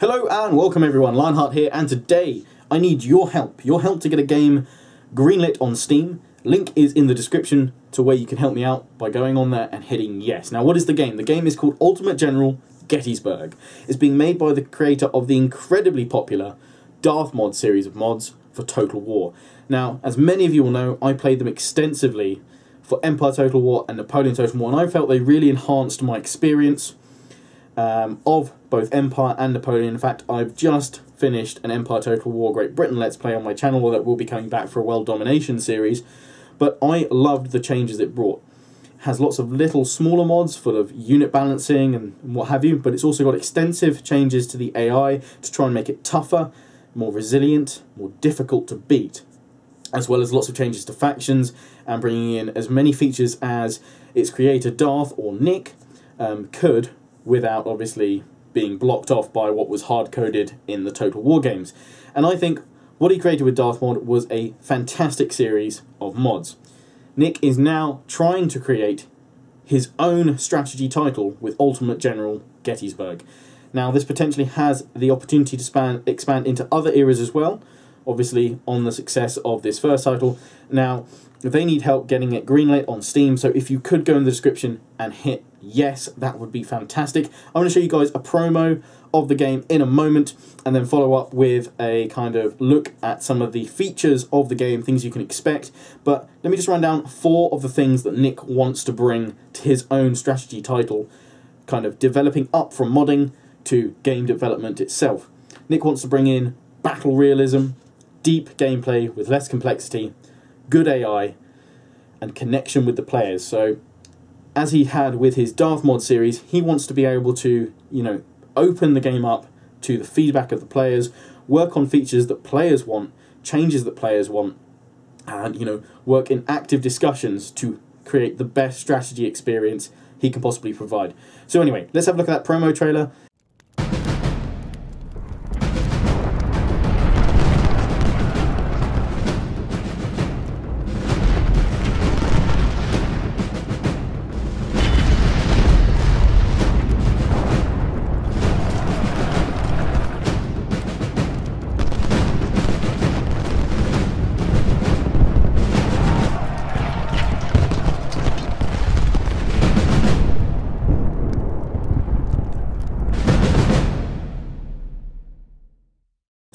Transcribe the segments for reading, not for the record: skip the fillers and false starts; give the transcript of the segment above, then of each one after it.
Hello and welcome everyone, Lionheart here, and today I need your help to get a game greenlit on Steam. Link is in the description to where you can help me out by going on there and hitting yes. Now what is the game? The game is called Ultimate General Gettysburg. It's being made by the creator of the incredibly popular Darth Mod series of mods for Total War. Now, as many of you will know, I played them extensively for Empire Total War and Napoleon Total War, and I felt they really enhanced my experience of both Empire and Napoleon. In fact, I've just finished an Empire Total War Great Britain Let's Play on my channel that will be coming back for a World Domination series, but I loved the changes it brought. It has lots of little smaller mods full of unit balancing and what have you, but it's also got extensive changes to the AI to try and make it tougher, more resilient, more difficult to beat, as well as lots of changes to factions and bringing in as many features as its creator Darth or Nick could, without obviously being blocked off by what was hard-coded in the Total War games. And I think what he created with Darth Mod was a fantastic series of mods. Nick is now trying to create his own strategy title with Ultimate General Gettysburg. Now this potentially has the opportunity to expand into other eras as well, obviously on the success of this first title. Now they need help getting it greenlit on Steam, so if you could go in the description and hit yes, that would be fantastic. I'm going to show you guys a promo of the game in a moment, and then follow up with a kind of look at some of the features of the game, things you can expect. But let me just run down 4 of the things that Nick wants to bring to his own strategy title, kind of developing up from modding to game development itself. Nick wants to bring in battle realism, deep gameplay with less complexity, good AI, and connection with the players. So as he had with his Darth Mod series, he wants to be able to, open the game up to the feedback of the players, work on features that players want, changes that players want, and, work in active discussions to create the best strategy experience he can possibly provide. So anyway, let's have a look at that promo trailer.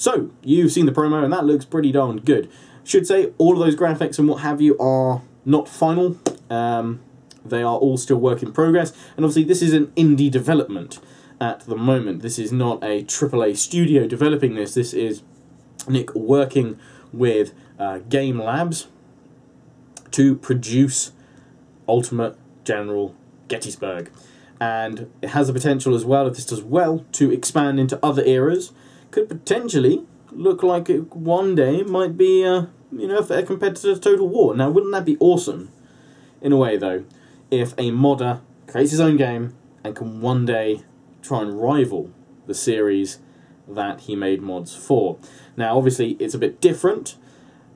So, you've seen the promo, and that looks pretty darn good. Should say, all of those graphics and what have you are not final. They are all still work in progress. And obviously, this is an indie development at the moment. This is not a AAA studio developing this. This is Nick working with Game Labs to produce Ultimate General Gettysburg. And it has the potential as well, if this does well, to expand into other eras. Could potentially look like it one day might be, a fair competitor to Total War. Now, wouldn't that be awesome? In a way, though, if a modder creates his own game and can one day try and rival the series that he made mods for. Now, obviously, it's a bit different.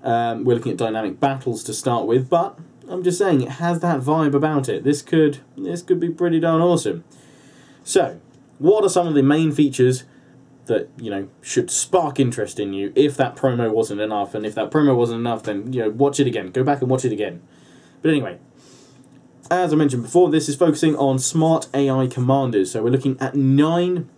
We're looking at dynamic battles to start with, but I'm just saying it has that vibe about it. This could be pretty darn awesome. So, what are some of the main features that, should spark interest in you if that promo wasn't enough? And if that promo wasn't enough, then, watch it again. Go back and watch it again. But anyway, as I mentioned before, this is focusing on smart AI commanders. So we're looking at 9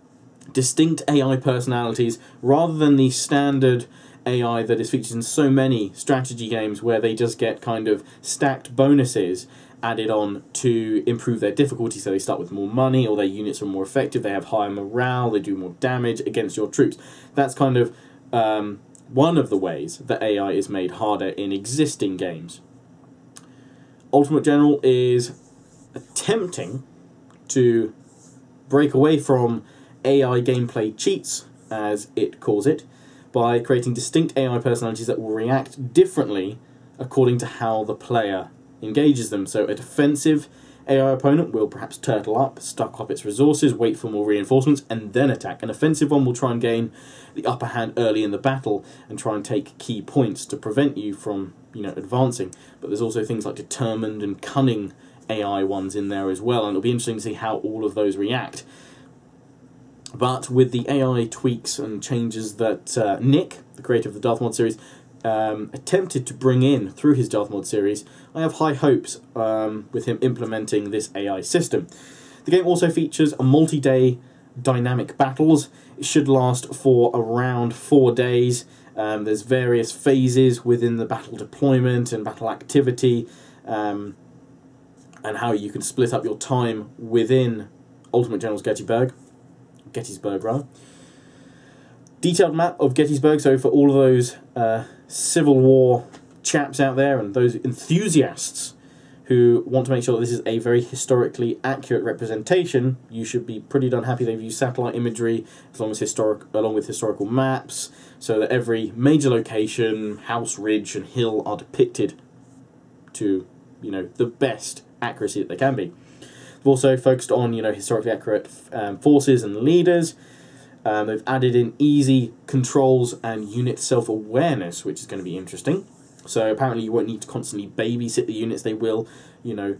distinct AI personalities, rather than the standard AI that is featured in so many strategy games where they just get kind of stacked bonuses added on to improve their difficulty. So they start with more money, or their units are more effective, they have higher morale, they do more damage against your troops. That's kind of one of the ways that AI is made harder in existing games. Ultimate General is attempting to break away from AI gameplay cheats, as it calls it, by creating distinct AI personalities that will react differently according to how the player engages them. So a defensive AI opponent will perhaps turtle up, stock up its resources, wait for more reinforcements, and then attack. An offensive one will try and gain the upper hand early in the battle and try and take key points to prevent you from, advancing. But there's also things like determined and cunning AI ones in there as well, and it'll be interesting to see how all of those react. But with the AI tweaks and changes that Nick, the creator of the Darth Mod series, attempted to bring in through his Darth Mod series, I have high hopes with him implementing this AI system. The game also features a multi-day dynamic battles. It should last for around 4 days. There's various phases within the battle deployment and battle activity, and how you can split up your time within Ultimate Generals Gettysburg rather. Detailed map of Gettysburg, so for all of those Civil War chaps out there and those enthusiasts who want to make sure that this is a very historically accurate representation, you should be pretty darn happy they've used satellite imagery along with historical maps, so that every major location, house, ridge and hill are depicted to, you know, the best accuracy that they can be. They've also focused on, you know, historically accurate forces and leaders. They've added in easy controls and unit self-awareness, which is going to be interesting. So apparently you won't need to constantly babysit the units. They will, you know,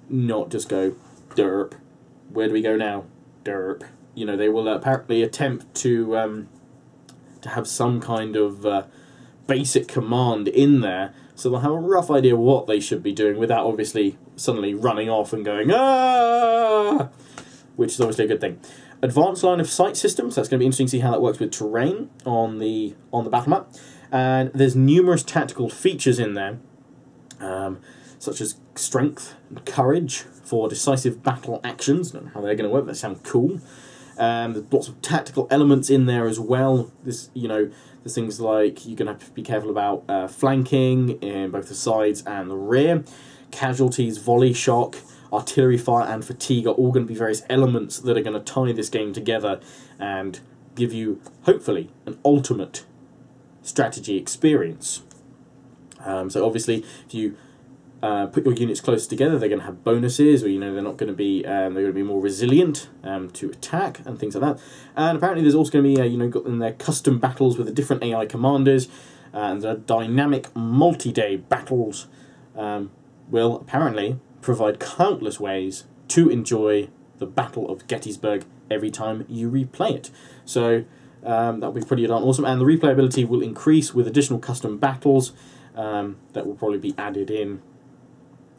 not just go, derp, where do we go now? Derp. You know, they will apparently attempt to have some kind of basic command in there, so they'll have a rough idea what they should be doing without obviously suddenly running off and going, ah! Which is obviously a good thing. Advanced line of sight systems, that's going to be interesting to see how that works with terrain on the battle map. And there's numerous tactical features in there, such as strength and courage for decisive battle actions. Don't know how they're going to work, that sounds cool. There's lots of tactical elements in there as well. This, you know, there's things like you're going to have to be careful about flanking in both the sides and the rear. Casualties, volley shock, artillery fire and fatigue are all going to be various elements that are going to tie this game together and give you, hopefully, an ultimate strategy experience. So obviously, if you put your units close together, they're going to have bonuses, or, you know, they're not going to be they're going to be more resilient to attack and things like that. And apparently, there's also going to be you know, got in there custom battles with the different AI commanders, and the dynamic multi-day battles will apparently provide countless ways to enjoy the Battle of Gettysburg every time you replay it. So that'll be pretty darn awesome, and the replayability will increase with additional custom battles that will probably be added in,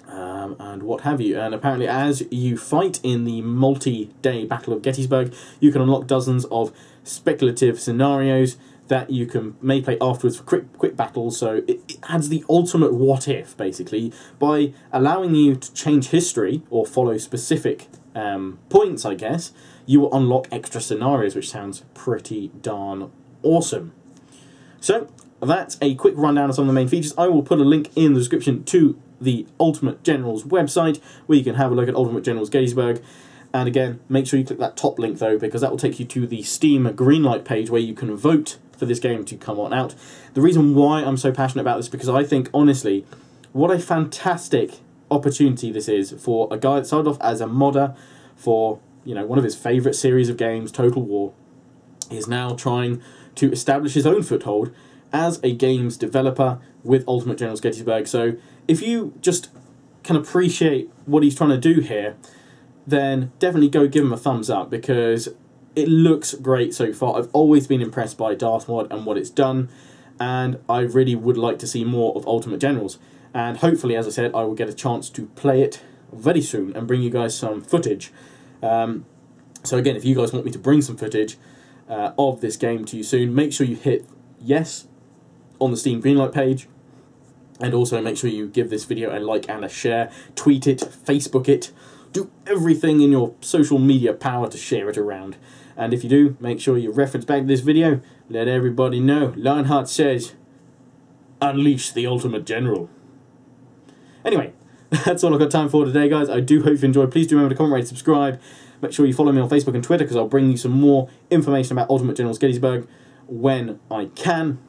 and what have you. And apparently, as you fight in the multi-day Battle of Gettysburg, you can unlock dozens of speculative scenarios that you may play afterwards for quick battles. So it adds the ultimate what if, basically, by allowing you to change history or follow specific points, I guess. You will unlock extra scenarios, which sounds pretty darn awesome. So that's a quick rundown of some of the main features. I will put a link in the description to the Ultimate Generals website, where you can have a look at Ultimate Generals Gettysburg. And again, make sure you click that top link though, because that will take you to the Steam Greenlight page where you can vote for this game to come on out. The reason why I'm so passionate about this, because I think, honestly, what a fantastic opportunity this is for a guy that started off as a modder for, you know, one of his favourite series of games, Total War. He is now trying to establish his own foothold as a games developer with Ultimate Generals Gettysburg. So if you just can appreciate what he's trying to do here, then definitely go give him a thumbs up, because it looks great so far. I've always been impressed by Darth Mod and what it's done, and I really would like to see more of Ultimate Generals. And hopefully, as I said, I will get a chance to play it very soon and bring you guys some footage. So again, if you guys want me to bring some footage of this game to you soon, make sure you hit yes on the Steam Greenlight page, and also make sure you give this video a like and a share, tweet it, Facebook it, do everything in your social media power to share it around. And if you do, make sure you reference back to this video, let everybody know Lionheart says, unleash the Ultimate General. Anyway, that's all I've got time for today, guys. I do hope you enjoyed. Please do remember to comment, rate, subscribe. Make sure you follow me on Facebook and Twitter, because I'll bring you some more information about Ultimate Generals Gettysburg when I can.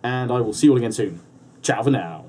And I will see you all again soon. Ciao for now.